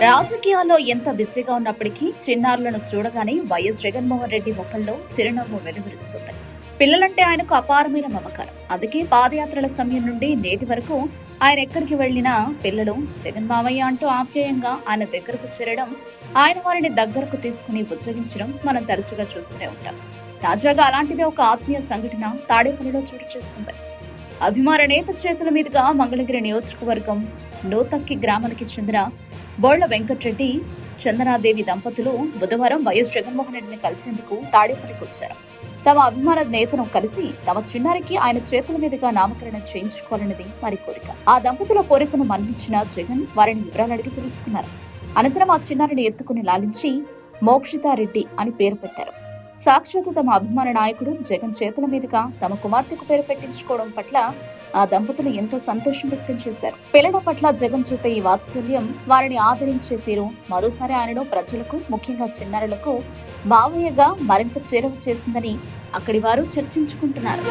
రాజకీయాల్లో ఎంత బిజీగా ఉన్నప్పటికీ చిన్నారులను చూడగానే వైఎస్ జగన్మోహన్ రెడ్డి ముఖంలో చిరునవ్వు వెలువరిస్తుంది. పిల్లలంటే ఆయనకు అపారమైన మమకారం. అందుకే పాదయాత్రల సమయం నుండి నేటి వరకు ఆయన ఎక్కడికి వెళ్లినా పిల్లలు జగన్ మామయ్య అంటూ ఆప్యాయంగా ఆయన దగ్గరకు చేరడం, ఆయన వారిని దగ్గరకు తీసుకుని బుజ్జగించడం మనం తరచుగా చూస్తూనే ఉంటాం. తాజాగా అలాంటిదే ఒక ఆత్మీయ సంఘటన తాడేపల్లిలో చోటు చేసుకుంది. అభిమాన నేత చేతుల మీదుగా మంగళగిరి నియోజకవర్గం నూతక్కి గ్రామానికి చెందిన బోళ్ల వెంకట్రెడ్డి, చందనాదేవి దంపతులు బుధవారం వైఎస్ జగన్మోహన్ రెడ్డిని కలిసేందుకు తాడేపల్లికి వచ్చారు. తమ అభిమాన నేతను కలిసి తమ చిన్నారికి ఆయన చేతుల మీదుగా నామకరణం చేయించుకోవాలన్నది వారి కోరిక. ఆ దంపతుల కోరికను మన్నించిన జగన్ వారిని వివరాలు అడిగి తెలుసుకున్నారు. అనంతరం ఆ చిన్నారిని ఎత్తుకుని లాలించి మోక్షితారెడ్డి అని పేరు పెట్టారు. సాక్షాత్ తమ అభిమాన నాయకుడు జగన్ చేతుల మీదుగా తమ కుమార్తెకు పేరు పెట్టించుకోవడం పట్ల ఆ దంపతులు ఎంతో సంతోషం వ్యక్తం చేశారు. పిల్లల పట్ల జగన్ చూపే ఈ వాత్సల్యం, వారిని ఆదరించే తీరు మరోసారి ఆయనను ప్రజలకు, ముఖ్యంగా చిన్నారులకు మావయ్యగా మరింత చేరువ చేసిందని అక్కడి వారు చర్చించుకుంటున్నారు.